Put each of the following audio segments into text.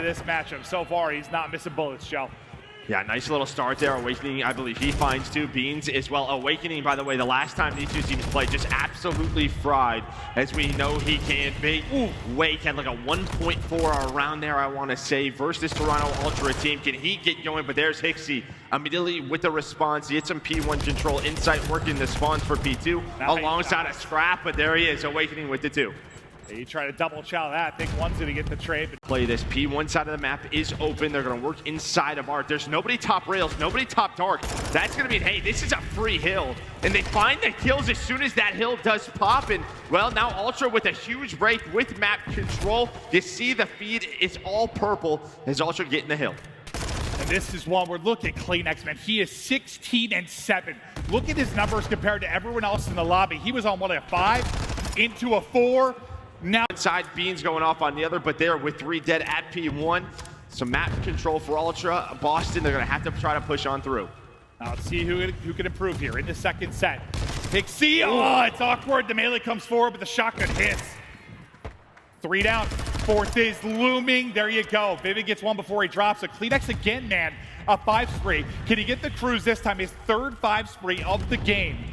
This matchup so far, he's not missing bullets, Joe. Yeah, nice little start there. Awakening, I believe he finds two. Beans as well. Awakening, by the way, the last time these two teams played, just absolutely fried, as we know he can be. Wake had like a 1.4 around there, I want to say, versus Toronto Ultra team. Can he get going? But there's Hixie immediately with the response. He hits some P1 control. Insight working the spawns for P2 alongside a Scrap, but there he is, Awakening with the 2. You try to double chow that. I think one's going to get the trade. Play this. P1 side of the map is open. They're going to work inside of Art. There's nobody top rails, nobody top dark. That's going to mean, hey, this is a free hill. And they find the kills as soon as that hill does pop. And, well, now Ultra with a huge break with map control. You see the feed is all purple as Ultra getting the hill. And this is one where, look at CleanX, man. He is 16-7. Look at his numbers compared to everyone else in the lobby. He was on, what, a 5 into a 4. Now inside, Beans going off on the other, but there with 3 dead at P1. Some map control for Ultra. Boston, they're going to have to try to push on through. Now let's see who can improve here in the second set. Pixie, oh, it's awkward. The melee comes forward, but the shotgun hits. 3 down. 4th is looming. There you go. Vivid gets one before he drops. So CleanX again, man, a 5 spree. Can he get the cruise this time? His 3rd 5 spree of the game.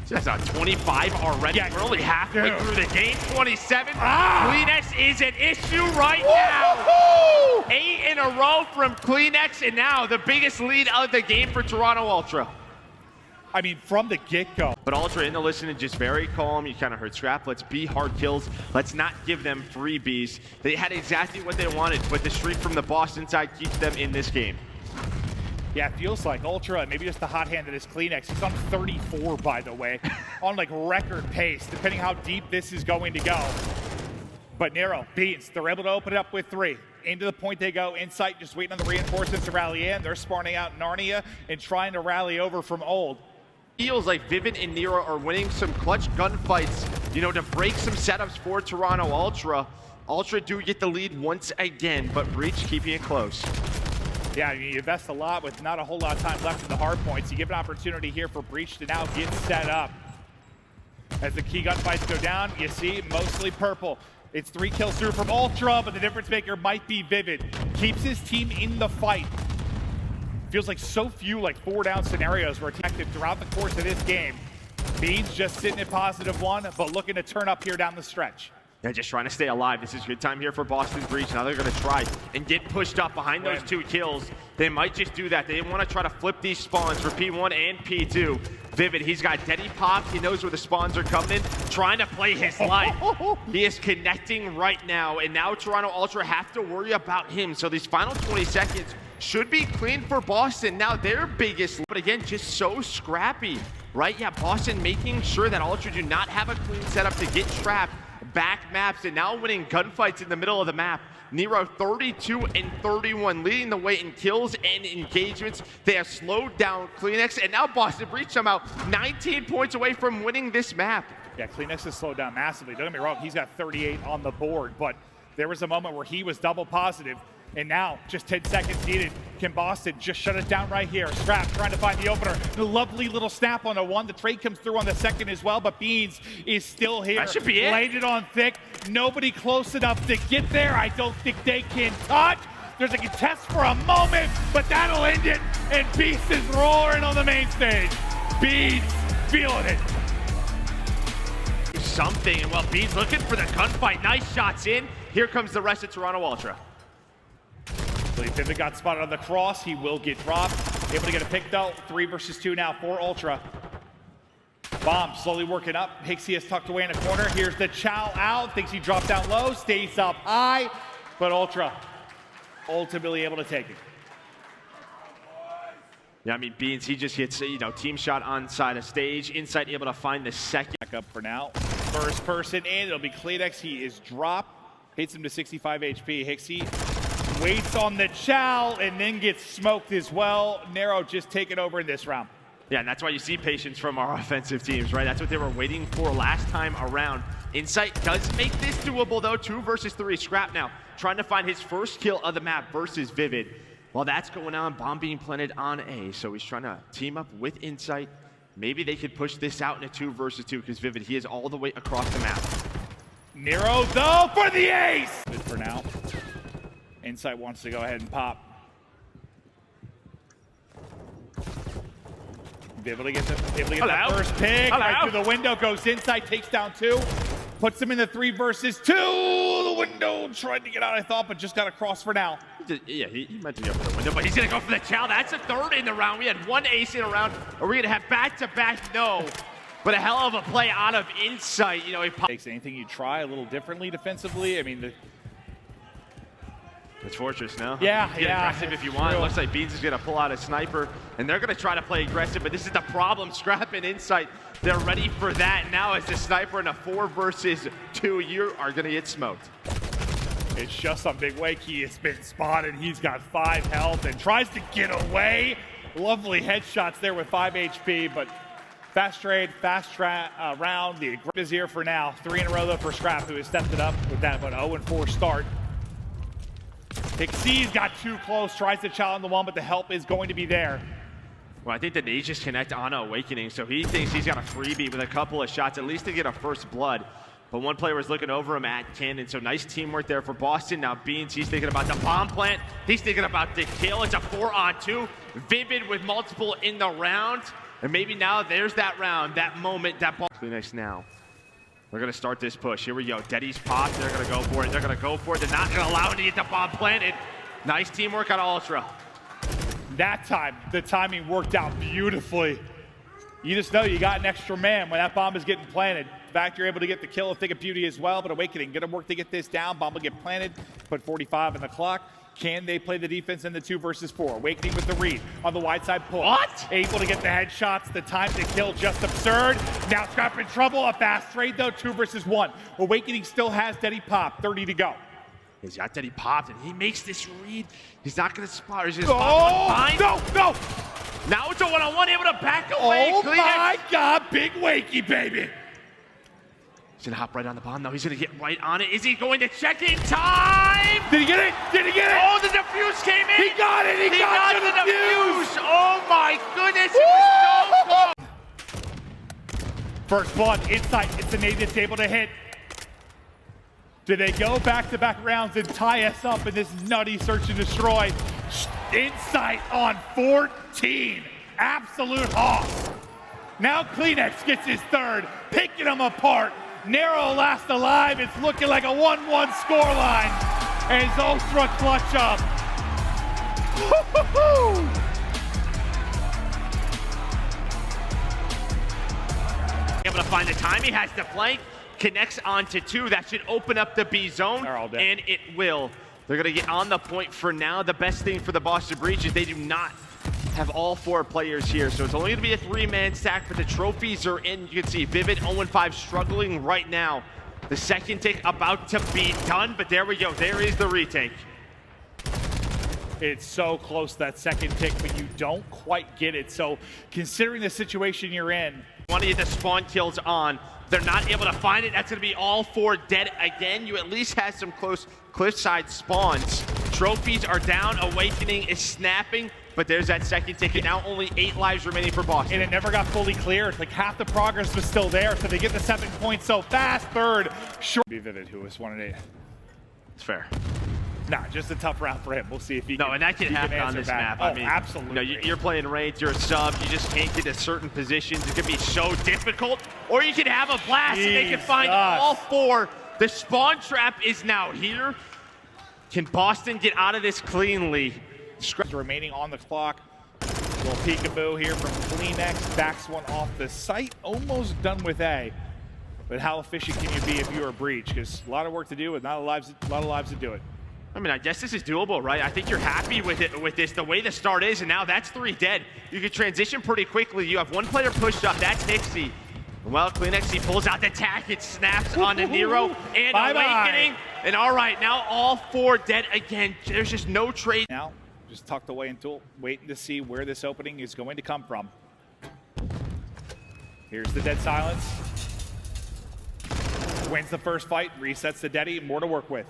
That's on 25 already. Yeah, we're only halfway through the game. 27. CleanX is an issue right now. 8 in a row from CleanX, and now the biggest lead of the game for Toronto Ultra. I mean, from the get-go. But Ultra in the listening, just very calm. You kind of heard Scrap. Let's be hard kills. Let's not give them freebies. They had exactly what they wanted, but the streak from the Boston side keeps them in this game. Yeah, it feels like Ultra, maybe just the hot hand that is CleanX. He's on 34, by the way, on like record pace, depending how deep this is going to go. But Nero, Beans, they're able to open it up with 3. Into the point they go. Insight just waiting on the reinforcements to rally in. They're spawning out Narnia and trying to rally over from Old. Feels like Vivid and Nero are winning some clutch gunfights, you know, to break some setups for Toronto Ultra. Ultra do get the lead once again, but Breach keeping it close. Yeah, you invest a lot with not a whole lot of time left in the hard points. You give an opportunity here for Breach to now get set up. As the key gunfights go down, you see mostly purple. It's 3 kills through from Ultra, but the difference maker might be Vivid. Keeps his team in the fight. Feels like so few 4 down scenarios were attacked throughout the course of this game. Beans just sitting at +1, but looking to turn up here down the stretch. They're just trying to stay alive. This is a good time here for Boston Breach. Now they're going to try and get pushed up behind those 2 kills. They might just do that. They want to try to flip these spawns for P1 and P2. Vivid, he's got Deddy popped. He knows where the spawns are coming in, trying to play his life. He is connecting right now, and now Toronto Ultra have to worry about him. So these final 20 seconds should be clean for Boston. Now their biggest, but again, just so scrappy, right? Yeah, Boston making sure that Ultra do not have a clean setup to get trapped. Back maps and now winning gunfights in the middle of the map. Nero 32 and 31, leading the way in kills and engagements. They have slowed down CleanX, and now Boston Breach somehow 19 points away from winning this map. Yeah, CleanX has slowed down massively. Don't get me wrong, he's got 38 on the board, but there was a moment where he was double positive. And now, just 10 seconds needed. Can Boston just shut it down right here? Scrap trying to find the opener. The lovely little snap on the 1. The trade comes through on the 2nd as well, but Beans is still here. That should be it. Laid it on thick. Nobody close enough to get there. I don't think they can touch. There's a contest for a moment, but that'll end it. And Beast is roaring on the main stage. Beans feeling it. Something, and well, Beans looking for the gunfight. Nice shots in. Here comes the rest of Toronto Ultra. Vivid got spotted on the cross. He will get dropped. Able to get a pick though. 3 versus 2 now for Ultra. Bomb slowly working up. Hixie is tucked away in a corner. Here's the chow out. Thinks he dropped down low. Stays up high. But Ultra ultimately able to take it. Yeah, I mean, Beans, he just hits, team shot on side of stage. Insight able to find the second. Back up for now. First person in. It'll be CleanX. He is dropped. Hits him to 65 HP. Hixie waits on the chow and then gets smoked as well. Nero just taking over in this round. Yeah, and that's why you see patience from our offensive teams, right? That's what they were waiting for last time around. Insight does make this doable, though. 2 versus 3. Scrap now trying to find his first kill of the map versus Vivid. While that's going on, bomb being planted on A. So he's trying to team up with Insight. Maybe they could push this out in a 2 versus 2 because Vivid, he is all the way across the map. Nero, though, for the ace! Good for now. Insight wants to go ahead and pop. Able to get the first pick. Right through the window, goes inside, takes down 2. Puts him in the 3 versus 2. The window tried to get out, I thought, but just got across for now. Yeah, he meant to go for the window, but he's going to go for the chow. That's a 3rd in the round. We had 1 ace in a round. Are we going to have back-to-back? No. But a hell of a play out of Insight. You know, he takes anything you try a little differently defensively. I mean, it's Fortress now. Yeah, Get aggressive if you want. It looks like Beans is going to pull out a sniper, and they're going to try to play aggressive, but this is the problem. Scrap and Insight, they're ready for that. Now as the sniper in a 4 versus 2, you are going to get smoked. It's just on Big Wake. He has been spotted. He's got 5 health and tries to get away. Lovely headshots there with 5 HP, but fast trade, round. The aggressive is here for now. 3 in a row though for Scrap, who has stepped it up with that 0-4 start. Pixie's got too close, tries to challenge the one, but the help is going to be there. Well, I think the nades just connect on Awakening, so he thinks he's got a freebie with a couple of shots, at least to get a first blood. But one player was looking over him at Cannon, so nice teamwork there for Boston. Now Beans, he's thinking about the bomb plant. He's thinking about the kill. It's a 4-on-2. Vivid with multiple in the round. And maybe now there's that round, that moment, that ball. Nice now. They're going to start this push. Here we go. Deddy's popped. They're going to go for it. They're going to go for it. They're not going to allow him to get the bomb planted. Nice teamwork on Ultra. That time, the timing worked out beautifully. You just know you got an extra man when that bomb is getting planted. In fact, you're able to get the kill, a thing of beauty as well, but Awakening going to work to get this down. Bomb will get planted, put 45 in the clock. Can they play the defense in the 2 versus 4? Awakening with the read on the wide side pull. What? Able to get the headshots, the time to kill just absurd. Now Scrap in trouble, a fast trade though, 2 versus 1. Awakening still has Deddy pop, 30 to go. He's got Deddy popped and he makes this read. He's not going to spot. He's going to spot one fine. No! Now it's a 1-on-1, able to back away. Oh my God, Big Wakey, baby. He's going to hop right on the bomb. Now he's going to get right on it. Is he going to check in time? Did he get it? Oh, the defuse came in. He got it. He got the defuse. Oh my goodness, it was so close. First blood, Insight. It's a nade that's able to hit. Do they go back-to-back rounds and tie us up in this nutty search and destroy? Insight on 14. Absolute hoss. Now Kleenex gets his 3rd, picking them apart. Narrow last alive. It's looking like a 1-1 scoreline as Ultra clutch up. Able to find the time. He has the flank. Connects onto 2. That should open up the B zone, and it will. They're going to get on the point for now. The best thing for the Boston Breach is they do not have all 4 players here, so it's only going to be a 3-man stack, but the trophies are in. You can see Vivid 0-5 struggling right now. The second tick about to be done, but there we go. There is the retake. It's so close, that second tick, but you don't quite get it. So considering the situation you're in, want to get the spawn kills on. They're not able to find it. That's going to be all 4 dead again. You at least have some close cliffside spawns. Trophies are down. Awakening is snapping, but there's that second ticket. Now only 8 lives remaining for Boston. And it never got fully cleared. Like half the progress was still there, so they get the 7 points so fast. 3rd, short. Be Vivid, who was 1-8. It's fair. Nah, just a tough round for him. We'll see if he and that can happen on this map. I mean, absolutely. You know, you're playing ranked, you're a sub, you just can't get to certain positions. It can be so difficult. Or you can have a blast and they can find all 4. The spawn trap is now here. Can Boston get out of this cleanly? Remaining on the clock. Little peekaboo here from Kleenex. Backs one off the site. Almost done with A. But how efficient can you be if you're a breach? Because a lot of work to do with not a lot of lives to do it. I mean, I guess this is doable, right? I think you're happy with it, with this, the way the start is, and now that's 3 dead. You can transition pretty quickly. You have 1 player pushed up. That's Nixie. Well, Kleenex, he pulls out the tack. It snaps onto Nero and Awakening. And all right, now all 4 dead again. There's just no trade. Now, just tucked away until waiting to see where this opening is going to come from. Here's the dead silence. Wins the first fight, resets the Deddy, more to work with.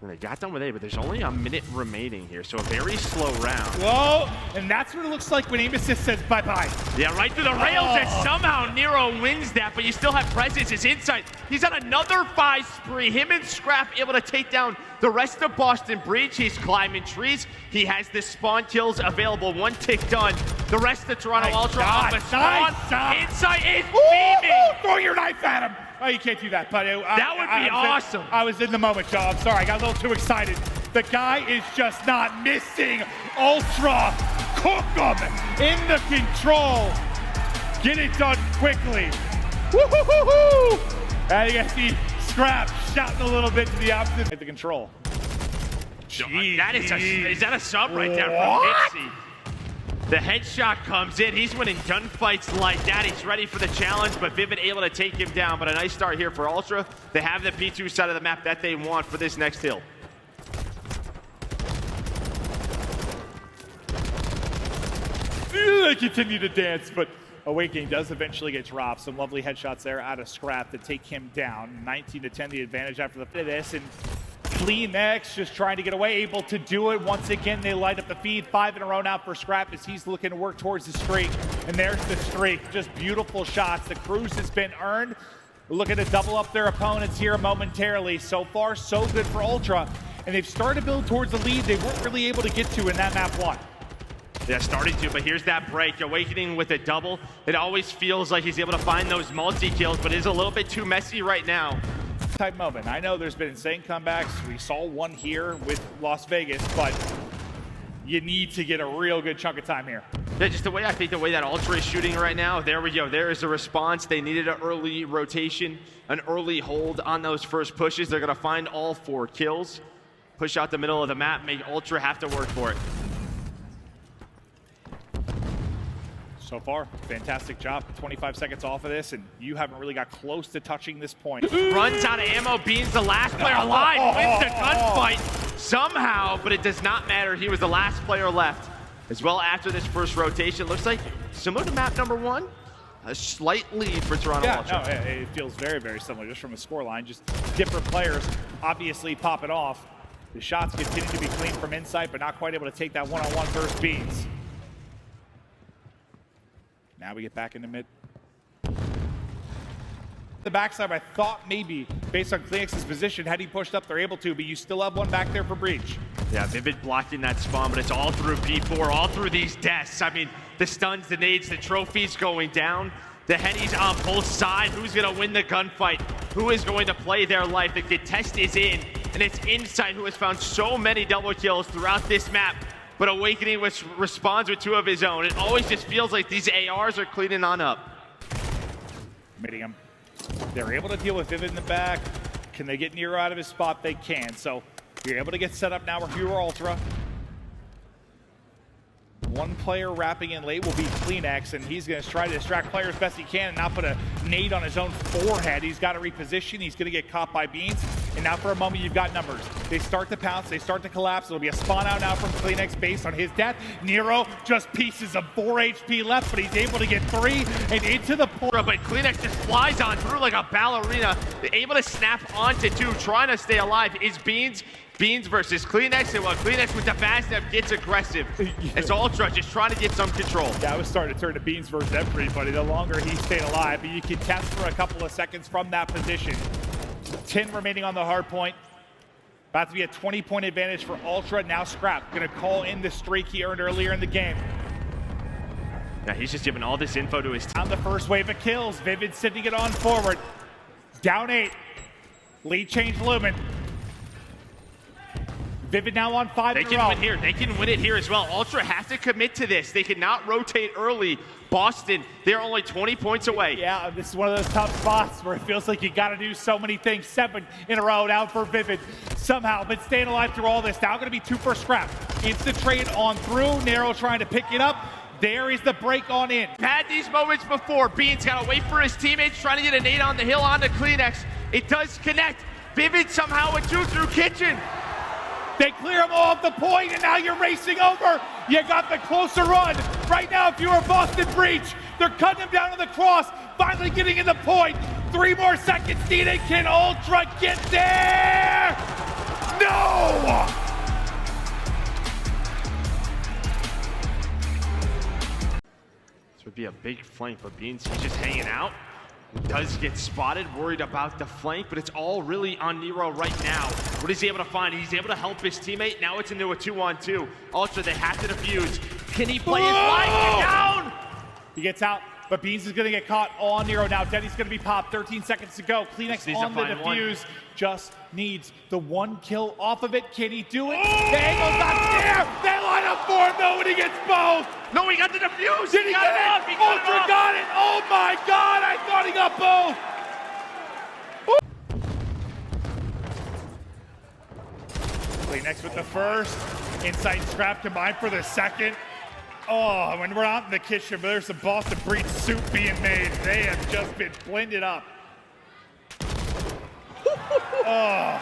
And they got done with A, but there's only a minute remaining here, so a very slow round. Whoa, and that's what it looks like when aim assist says bye-bye. Yeah, right through the rails, and somehow Nero wins that, but you still have presence, his insight. He's on another 5 spree. Him and Scrap able to take down the rest of Boston Breach. He's climbing trees. He has the spawn kills available. 1 tick done. The rest of Toronto Ultra on the spawn. Insight is beaming. Throw your knife at him. Oh, you can't do that, but that would be awesome. I was in the moment, Joe. I'm sorry. I got a little too excited. The guy is just not missing. Ultra, cook him in the control. Get it done quickly. Woo-hoo-hoo-hoo! And you can see Scrap shouting a little bit to the opposite. Hit the control. Jeez, is that a sub right there from Pixie? The headshot comes in. He's winning gunfights like that. He's ready for the challenge, but Vivid able to take him down. But a nice start here for Ultra. They have the P2 side of the map that they want for this next hill. They continue to dance, but Awakening does eventually get dropped. Some lovely headshots there out of Scrap to take him down. 19-10 the advantage after the this, and CleanX just trying to get away, able to do it. Once again, they light up the feed. 5 in a row now for Scrap as he's looking to work towards the streak. And there's the streak. Just beautiful shots. The cruise has been earned. Looking to double up their opponents here momentarily. So far, so good for Ultra. And they've started to build towards the lead they weren't really able to get to in that map 1. Yeah, starting to, but here's that break. Awakening with a double. It always feels like he's able to find those multi-kills, but it is a little bit too messy right now. Type moment. I know there's been insane comebacks. We saw one here with Las Vegas, but you need to get a real good chunk of time here. Yeah, just the way that Ultra is shooting right now. There we go. There is a response. They needed an early rotation, an early hold on those first pushes. They're going to find all 4 kills, push out the middle of the map, make Ultra have to work for it. So far, fantastic job. 25 seconds off of this, and you haven't really got close to touching this point. Runs out of ammo. Beans the last player alive. Wins the gunfight somehow, but it does not matter. He was the last player left. As well after this first rotation. Looks like similar to map number 1. A slight lead for Toronto Ultra. No, it feels very, very similar just from a scoreline. Just different players obviously popping off. The shots continue to be clean from inside, but not quite able to take that one-on-one first Beans. Now we get back into mid. The backside, I thought maybe, based on CleanX's position, had he pushed up, they're able to, but you still have one back there for Breach. Yeah, Vivid blocking that spawn, but it's all through P4, all through these deaths. I mean, the stuns, the nades, the trophies going down. The headies on both sides. Who's going to win the gunfight? Who is going to play their life? The contest is in, and it's Insight who has found so many double kills throughout this map. But Awakening responds with 2 of his own. It always just feels like these ARs are cleaning on up. Meeting him. They're able to deal with Vivid in the back. Can they get Nero out of his spot? They can. So you're able to get set up now with your Ultra. One player wrapping in late will be CleanX, and he's going to try to distract players best he can and not put a nade on his own forehead. He's got to reposition. He's going to get caught by Beans. And now for a moment, you've got numbers. They start to pounce. They start to collapse. It'll be a spawn out now from CleanX based on his death. Nero just pieces of 4 HP left, but he's able to get 3 and into the portal. But CleanX just flies on through like a ballerina. They're able to snap onto 2, trying to stay alive. Is Beans versus CleanX, and while CleanX with the fast step gets aggressive. It's Ultra just trying to get some control. Yeah, I was starting to turn to Beans versus everybody the longer he stayed alive, but you can test for a couple of seconds from that position. 10 remaining on the hard point. About to be a 20-point advantage for Ultra. Now Scrap gonna call in the streak he earned earlier in the game. Now he's just giving all this info to his team. On the first wave of kills, Vivid sending it on forward. Down 8. Lead change Lumen. Vivid now on 5 They can win here. They can win it here as well. Ultra have to commit to this. They cannot rotate early. Boston, they're only 20 points away. Yeah, this is one of those tough spots where it feels like you got to do so many things. 7 in a row now for Vivid. Somehow been staying alive through all this. Now going to be 2 for Scrap. Instant trade on through. Nero trying to pick it up. There is the break on in. Had these moments before. Beans got to wait for his teammates, trying to get a nade on the hill onto CleanX. It does connect. Vivid somehow with 2 through Kitchen. They clear them off the point, and now you're racing over. You got the closer run. Right now, if you are Boston Breach, they're cutting him down on the cross, finally getting in the point. 3 more seconds needed. Can Ultra get there? go! This would be a big flank, but Beans, he's just hanging out. He does get spotted, worried about the flank, but it's all really on Nero right now. What is he able to find? He's able to help his teammate. Now it's into a 2-on-2. Ultra, they have to defuse. Can he play his life? Get down! He gets out, but Beans is gonna get caught on Nero now. Denny's gonna be popped, 13 seconds to go. Kleenex on the defuse, just needs the one kill off of it. Can he do it? The angle's not there! They line up for him, nobody gets both! No, he got the defuse! Did he get it? Ultra got it! Oh my god, I thought he got both! Kleenex with the first. Insight and Scrap combined for the second. Oh, when we're out in the kitchen, there's some Boston Breed soup being made. They have just been blended up. Oh.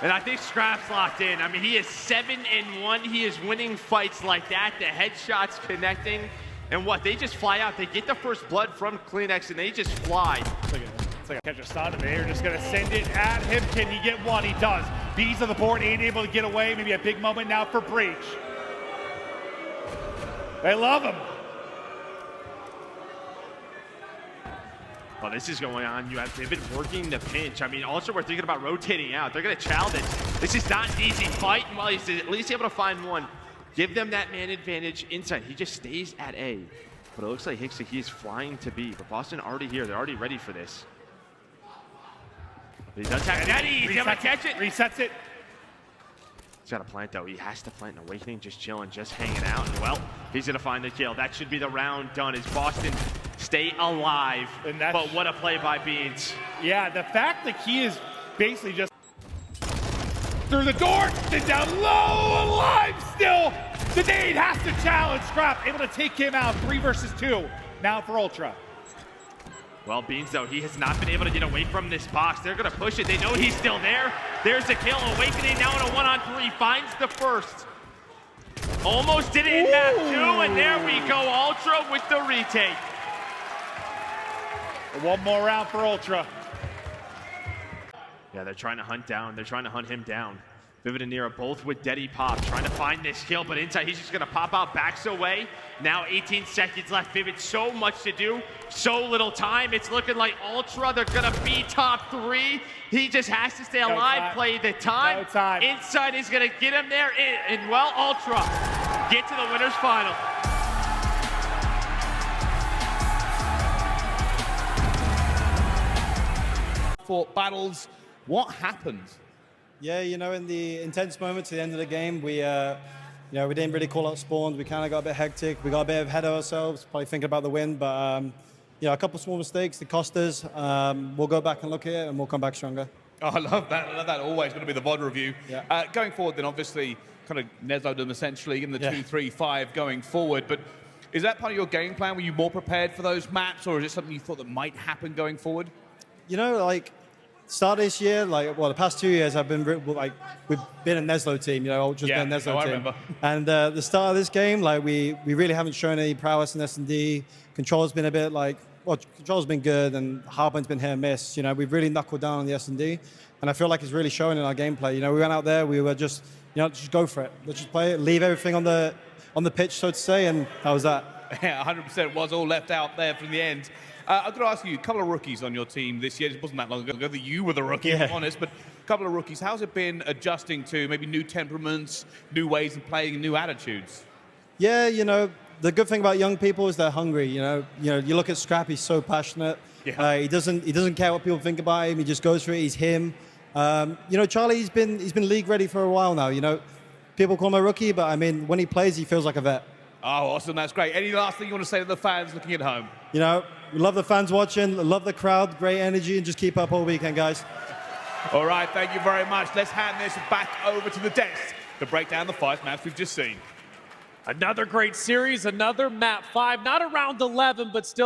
And I think Scrap's locked in. I mean, he is 7-1. He is winning fights like that. The headshots connecting. And what? They just fly out. They get the first blood from Kleenex, and they just fly. It's like a catch a stun, and they're just going to send it at him. Can he get one? He does. Bees on the board, ain't able to get away. Maybe a big moment now for Breach. They love him. Well, this is going on. You have Vivid working the pinch. I mean, also we're thinking about rotating out. They're going to chow this. This is not an easy fight. And while he's at least able to find one, give them that man advantage inside. He just stays at A. But it looks like Hickson, he's flying to B. But Boston already here. They're already ready for this. But he does have Daddy. He's able to catch it. Resets it. He's got to plant, though. He has to plant an Awakening, just chilling, just hanging out. And, well, he's going to find the kill. That should be the round done as Boston stay alive. But what a play by Beans. Yeah, the fact that he is basically just through the door, then down low, alive still. The nade has to challenge Scrap, able to take him out. 3 versus 2 now for Ultra. Well, Beans, though, he has not been able to get away from this box. They're going to push it. They know he's still there. There's the kill. Awakening now in a 1-on-3. Finds the first. Almost did it in map 2, and there we go. Ultra with the retake. One more round for Ultra. Yeah, they're trying to hunt down. They're trying to hunt him down. Vivid and Nero both with Deddy Pop, trying to find this kill, but inside he's just gonna pop out, backs away. Now 18 seconds left. Vivid, so much to do, so little time. It's looking like Ultra, they're gonna be top 3. He just has to stay alive, play the time. No time. Inside is gonna get him there, and well, Ultra get to the winner's final. For battles, what happened? Yeah, you know, in the intense moments at the end of the game, we didn't really call out spawns. We kind of got a bit hectic. We got a bit ahead of ourselves, probably thinking about the win. But, a couple small mistakes that cost us. We'll go back and look at it, and we'll come back stronger. Oh, I love that. I love that. Always going to be the VOD review. Yeah. Going forward, then, obviously, kind of Neslo'd them essentially in the 2-3-5 going forward. But is that part of your game plan? Were you more prepared for those maps, or is it something you thought that might happen going forward? You know, like, start this year, the past 2 years, we've been a Neslo team, Ultra's been a Neslo team. I remember. And the start of this game, we really haven't shown any prowess in S&D. Control's been a bit Control's been good, and Hardpoint's been hit and miss. We've really knuckled down on the S&D, and I feel like it's really showing in our gameplay. We went out there, we were just go for it. Let's just play it, leave everything on the pitch, so to say, and that was that. Yeah, 100% was all left out there from the end. I've got to ask you, a couple of rookies on your team this year. It wasn't that long ago that you were the rookie, if I'm honest, but a couple of rookies. How's it been adjusting to maybe new temperaments, new ways of playing, new attitudes? Yeah, the good thing about young people is they're hungry. You look at Scrap; he's so passionate. Yeah. He doesn't care what people think about him. He just goes for it. He's him. Charlie, he's been league ready for a while now. People call him a rookie, but I mean, when he plays, he feels like a vet. Oh, awesome. That's great. Any last thing you want to say to the fans looking at home? We love the fans watching, love the crowd, great energy, and just keep up all weekend, guys. All right, thank you very much. Let's hand this back over to the desk to break down the 5 maps we've just seen. Another great series, another map 5, not around 11, but still